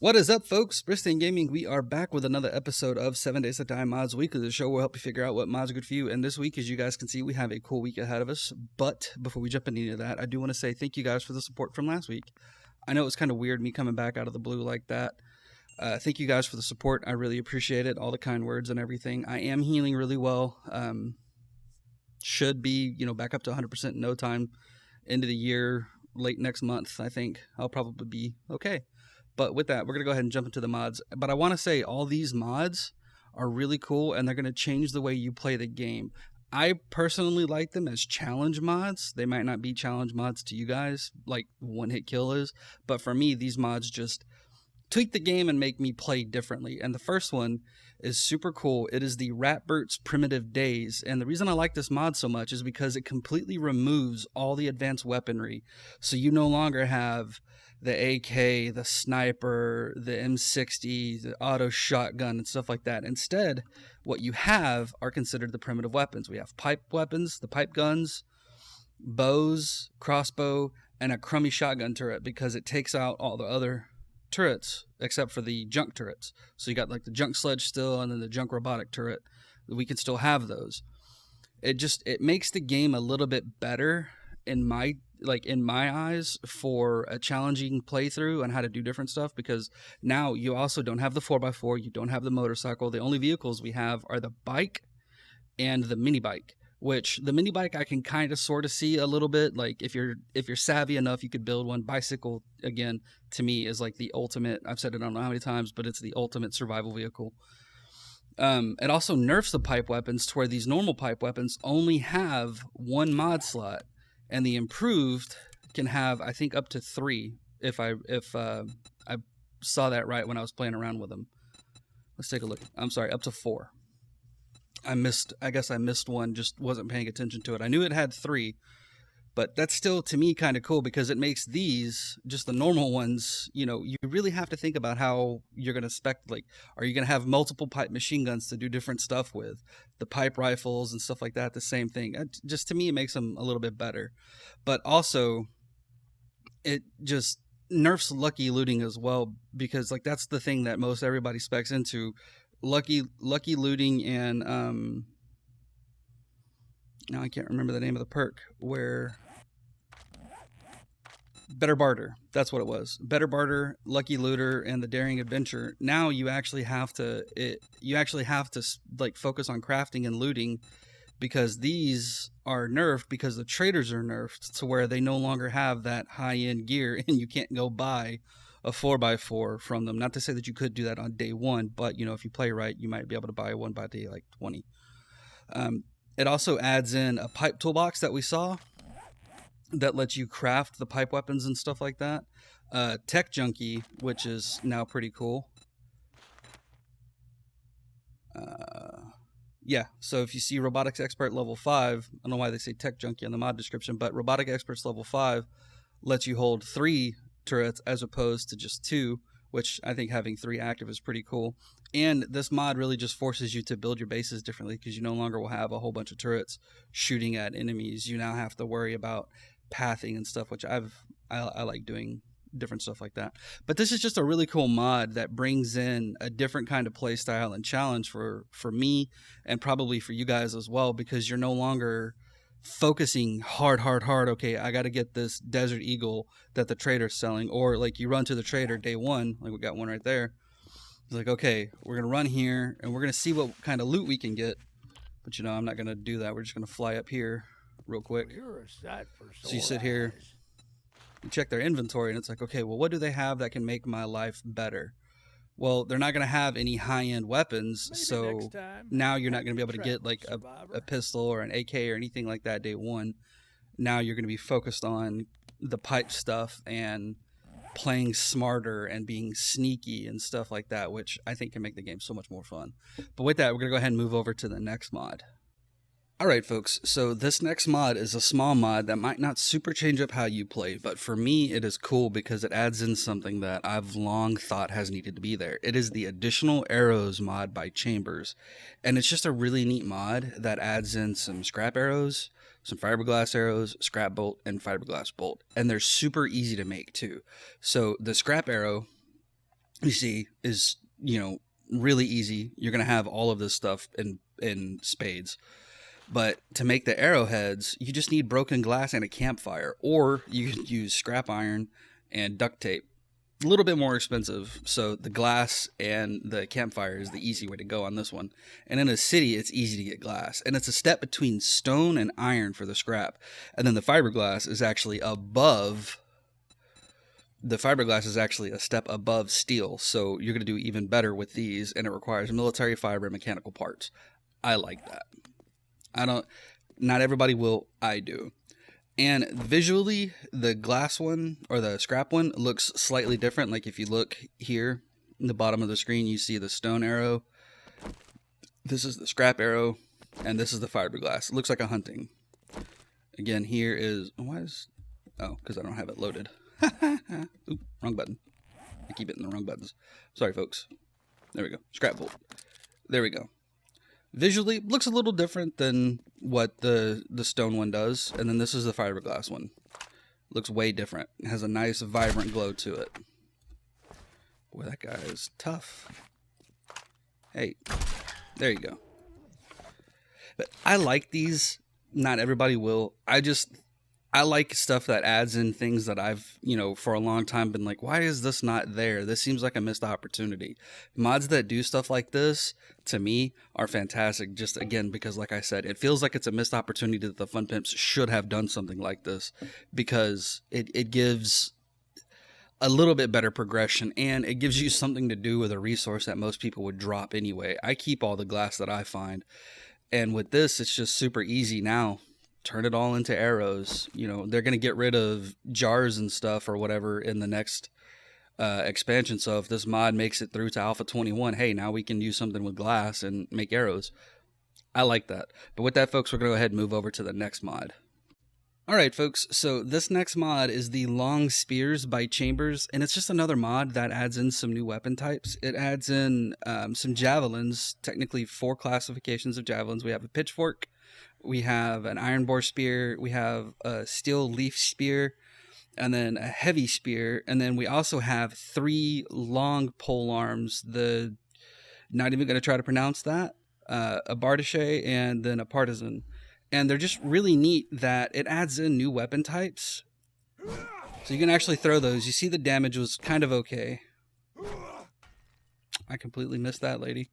What is up, folks? Bristain Gaming. We are back with another episode of 7 Days to Die Mods Weekly. The show will help you figure out what mods are good for you. And this week, as you guys can see, we have a cool week ahead of us. But before we jump into any of that, I do want to say thank you guys for the support from last week. I know it was kind of weird me coming back out of the blue like that. Thank you guys for the support. I really appreciate it. All the kind words and everything. I am healing really well. Should be, back up to 100% in no time. End of the year, late next month, I think I'll probably be okay. But with that, we're going to go ahead and jump into the mods. But I want to say all these mods are really cool, and they're going to change the way you play the game. I personally like them as challenge mods. They might not be challenge mods to you guys, like One Hit Kill is. But for me, these mods just tweak the game and make me play differently. And the first one is super cool. It is the Ratbert's Primitive Days. And the reason I like this mod so much is because it completely removes all the advanced weaponry. So you no longer have the AK, the sniper, the M60, the auto shotgun, and stuff like that. Instead, what you have are considered the primitive weapons. We have pipe weapons, the pipe guns, bows, crossbow, and a crummy shotgun turret because it takes out all the other turrets except for the junk turrets. So you got like the junk sledge still, and then the junk robotic turret. We can still have those. It makes the game a little bit better in my eyes for a challenging playthrough and how to do different stuff, because now you also don't have the 4x4, you don't have the motorcycle. The only vehicles we have are the bike and the mini bike, which the mini bike I can kind of sort of see a little bit. Like if you're savvy enough, you could build one. Bicycle, again, to me is like the ultimate. I've said it I don't know how many times, but it's the ultimate survival vehicle. It also nerfs the pipe weapons to where these normal pipe weapons only have one mod slot, and the improved can have, I think, up to 3. If I saw that right when I was playing around with them. Let's take a look. I'm sorry, up to 4. I guess I missed one, just wasn't paying attention to it. I knew it had 3, but that's still, to me, kind of cool because it makes these, just the normal ones, you really have to think about how you're going to spec, like, are you going to have multiple pipe machine guns to do different stuff with? The pipe rifles and stuff like that, the same thing. Just, to me, it makes them a little bit better. But also, it just nerfs lucky looting as well, because, like, that's the thing that most everybody specs into. Lucky looting, and now I can't remember the name of the perk, where Better Barter, that's what it was. Better Barter, Lucky Looter, and the Daring Adventure. Now you actually have to like focus on crafting and looting, because these are nerfed because the traders are nerfed to where they no longer have that high-end gear, and you can't go buy a 4x4 from them. Not to say that you could do that on day 1, but if you play right, you might be able to buy one by day like 20. It also adds in a pipe toolbox that we saw that lets you craft the pipe weapons and stuff like that. Tech Junkie, which is now pretty cool. Yeah, so if you see Robotics Expert level 5, I don't know why they say Tech Junkie in the mod description, but Robotic Experts level 5 lets you hold 3 turrets as opposed to just 2, which I think having 3 active is pretty cool. And this mod really just forces you to build your bases differently, because you no longer will have a whole bunch of turrets shooting at enemies. You now have to worry about pathing and stuff, which I like doing different stuff like that. But this is just a really cool mod that brings in a different kind of play style and challenge for me, and probably for you guys as well, because you're no longer focusing hard. Okay, I got to get this Desert Eagle that the trader's selling, or like you run to the trader day 1, like we got one right there. It's like, okay, we're gonna run here and we're gonna see what kind of loot we can get. But I'm not gonna do that. We're just gonna fly up here real quick. You're a sight for sore So you sit here, you check their inventory, and it's like, okay, well, what do they have that can make my life better? Well, they're not going to have any high-end weapons, so now you're not going to be able to get like a pistol or an AK or anything like that day 1. Now you're going to be focused on the pipe stuff and playing smarter and being sneaky and stuff like that, which I think can make the game so much more fun. But with that, we're going to go ahead and move over to the next mod. Alright folks, so this next mod is a small mod that might not super change up how you play, but for me it is cool because it adds in something that I've long thought has needed to be there. It is the Additional Arrows mod by Chambers, and it's just a really neat mod that adds in some scrap arrows, some fiberglass arrows, scrap bolt, and fiberglass bolt, and they're super easy to make too. So the scrap arrow you see is, really easy. You're going to have all of this stuff in spades. But to make the arrowheads, you just need broken glass and a campfire, or you can use scrap iron and duct tape. A little bit more expensive, so the glass and the campfire is the easy way to go on this one. And in a city, it's easy to get glass, and it's a step between stone and iron for the scrap. And then the fiberglass is actually above. The fiberglass is actually a step above steel, so you're going to do even better with these, and it requires military fiber and mechanical parts. I like that. Not everybody will, I do. And visually, the glass one or the scrap one looks slightly different. Like if you look here in the bottom of the screen, you see the stone arrow. This is the scrap arrow, and this is the fiberglass. It looks like a hunting. Again, here is, because I don't have it loaded. Oop, wrong button. I keep hitting the wrong buttons. Sorry, folks. There we go. Scrap bolt. There we go. Visually, looks a little different than what the stone one does. And then this is the fiberglass one. Looks way different. It has a nice, vibrant glow to it. Boy, that guy is tough. Hey, there you go. But I like these. Not everybody will. I like stuff that adds in things that I've, for a long time been like, why is this not there? This seems like a missed opportunity. Mods that do stuff like this, to me, are fantastic. Just, again, because like I said, it feels like it's a missed opportunity that the Fun Pimps should have done something like this, because it gives a little bit better progression, and it gives you something to do with a resource that most people would drop anyway. I keep all the glass that I find, and with this, it's just super easy now. Turn it all into arrows. They're going to get rid of jars and stuff or whatever in the next expansion. So if this mod makes it through to Alpha 21, hey, now we can use something with glass and make arrows. I like that. But with that, folks, we're going to go ahead and move over to the next mod. All right, folks. So this next mod is the Long Spears by Chambers, and it's just another mod that adds in some new weapon types. It adds in some javelins, technically 4 classifications of javelins. We have a pitchfork, we have an iron bore spear, we have a steel leaf spear, and then a heavy spear, and then we also have 3 long pole arms. Not even going to try to pronounce that. A bardache and then a partisan. And they're just really neat that it adds in new weapon types. So you can actually throw those. You see the damage was kind of okay. I completely missed that lady.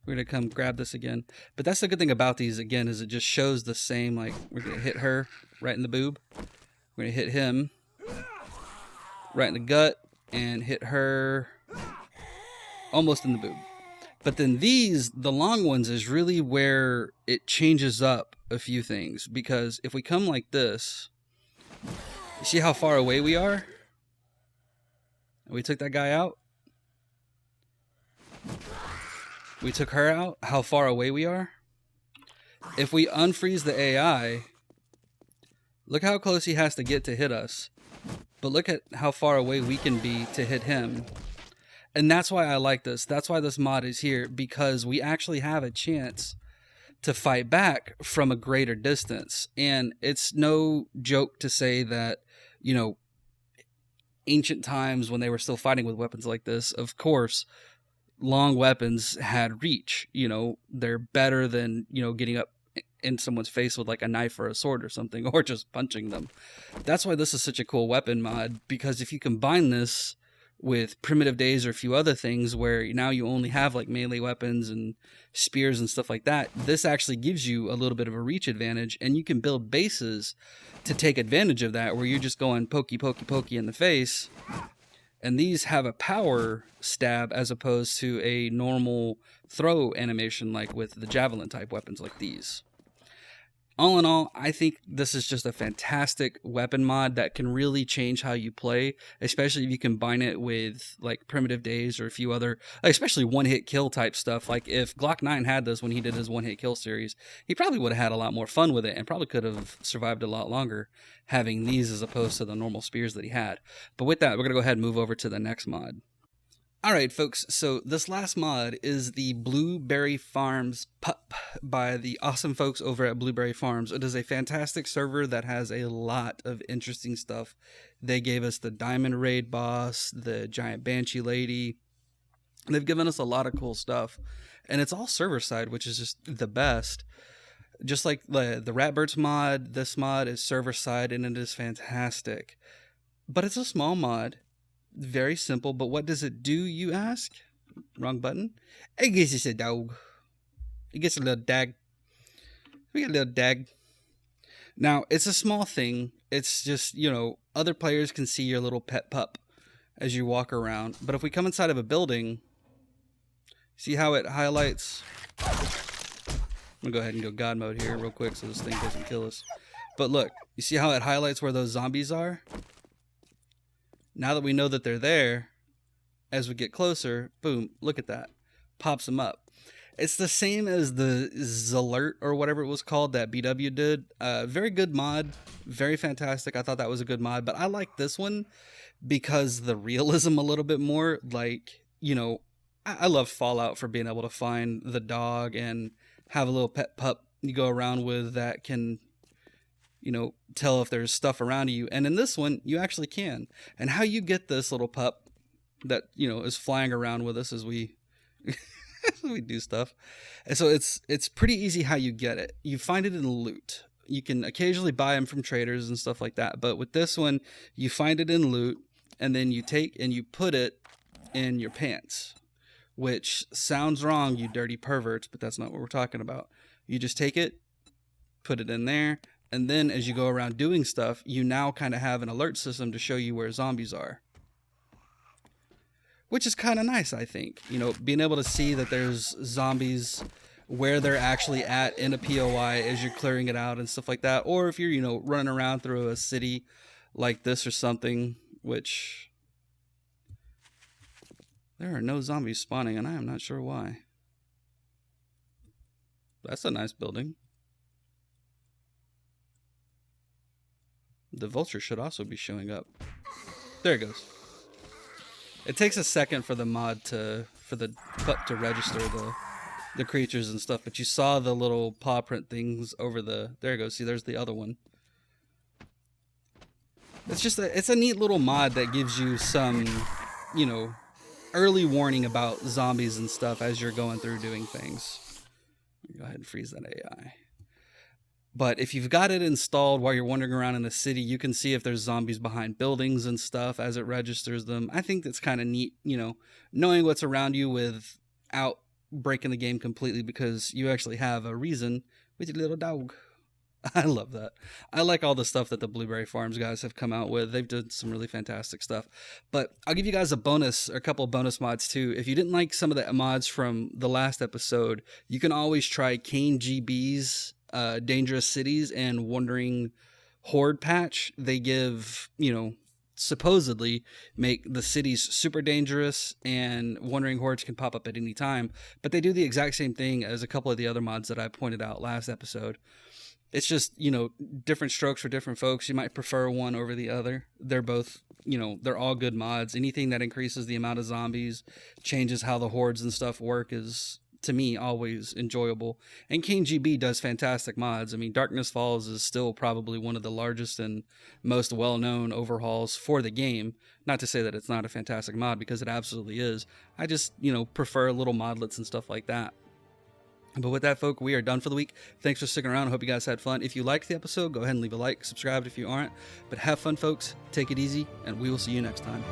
We're going to come grab this again. But that's the good thing about these, again, is it just shows the same, like, we're going to hit her right in the boob. We're going to hit him right in the gut and hit her almost in the boob. But then these, the long ones, is really where it changes up a few things. Because if we come like this, you see how far away we are? We took that guy out. We took her out. How far away we are? If we unfreeze the AI, look how close he has to get to hit us. But look at how far away we can be to hit him. And that's why I like this. That's why this mod is here, because we actually have a chance to fight back from a greater distance. And it's no joke to say that, ancient times when they were still fighting with weapons like this, of course, long weapons had reach. They're better than, getting up in someone's face with like a knife or a sword or something, or just punching them. That's why this is such a cool weapon mod, because if you combine this with Primitive Days or a few other things where now you only have like melee weapons and spears and stuff like that, this actually gives you a little bit of a reach advantage, and you can build bases to take advantage of that, where you're just going pokey, pokey, pokey in the face. And these have a power stab as opposed to a normal throw animation like with the javelin type weapons like these. All in all, I think this is just a fantastic weapon mod that can really change how you play, especially if you combine it with like Primitive Days or a few other, especially one-hit kill type stuff. Like if Glock 9 had this when he did his one-hit kill series, he probably would have had a lot more fun with it and probably could have survived a lot longer having these as opposed to the normal spears that he had. But with that, we're going to go ahead and move over to the next mod. All right, folks. So this last mod is the BlewBarry Farms Pup by the awesome folks over at BlewBarry Farms. It is a fantastic server that has a lot of interesting stuff. They gave us the Diamond Raid boss, the Giant Banshee Lady. They've given us a lot of cool stuff, and it's all server side, which is just the best. Just like the Ratbirds mod, this mod is server side, and it is fantastic. But it's a small mod. Very simple, but what does it do, you ask? Wrong button. I guess it's a dog. It gets a little dag. We got a little dag. Now, it's a small thing. It's just, other players can see your little pet pup as you walk around. But if we come inside of a building, see how it highlights? I'm going to go ahead and go God mode here real quick so this thing doesn't kill us. But look, you see how it highlights where those zombies are? Now that we know that they're there, as we get closer, boom, look at that. Pops them up. It's the same as the Zalert or whatever it was called that BW did. Very good mod. Very fantastic. I thought that was a good mod. But I like this one because the realism a little bit more. Like, I love Fallout for being able to find the dog and have a little pet pup you go around with that can tell if there's stuff around you. And in this one, you actually can. And how you get this little pup that, is flying around with us as we we do stuff. And so it's pretty easy how you get it. You find it in loot. You can occasionally buy them from traders and stuff like that. But with this one, you find it in loot, and then you take and you put it in your pants, which sounds wrong, you dirty perverts, but that's not what we're talking about. You just take it, put it in there, and then as you go around doing stuff, you now kind of have an alert system to show you where zombies are. Which is kind of nice, I think. Being able to see that there's zombies where they're actually at in a POI as you're clearing it out and stuff like that. Or if you're, running around through a city like this or something, which there are no zombies spawning, and I am not sure why. That's a nice building. The vulture should also be showing up. There it goes. It takes a second for the mod for the pup to register the creatures and stuff, but you saw the little paw print things over the, there it goes. See, there's the other one. It's just it's a neat little mod that gives you some, early warning about zombies and stuff as you're going through doing things. Go ahead and freeze that AI. But if you've got it installed while you're wandering around in the city, you can see if there's zombies behind buildings and stuff as it registers them. I think that's kind of neat, knowing what's around you without breaking the game completely, because you actually have a reason with your little dog. I love that. I like all the stuff that the BlewBarry Farms guys have come out with. They've done some really fantastic stuff. But I'll give you guys a couple of bonus mods too. If you didn't like some of the mods from the last episode, you can always try Kane GB's Dangerous Cities and Wandering Horde patch. They give, supposedly make the cities super dangerous, and wandering hordes can pop up at any time. But they do the exact same thing as a couple of the other mods that I pointed out last episode. It's just, different strokes for different folks. You might prefer one over the other. They're both, they're all good mods. Anything that increases the amount of zombies, changes how the hordes and stuff work is, to me, always enjoyable. And King GB does fantastic mods. I mean, Darkness Falls is still probably one of the largest and most well-known overhauls for the game. Not to say that it's not a fantastic mod, because it absolutely is. I just, prefer little modlets and stuff like that. But with that, folk, we are done for the week. Thanks for sticking around. I hope you guys had fun. If you liked the episode, go ahead and leave a like, subscribe if you aren't. But have fun, folks. Take it easy, and we will see you next time.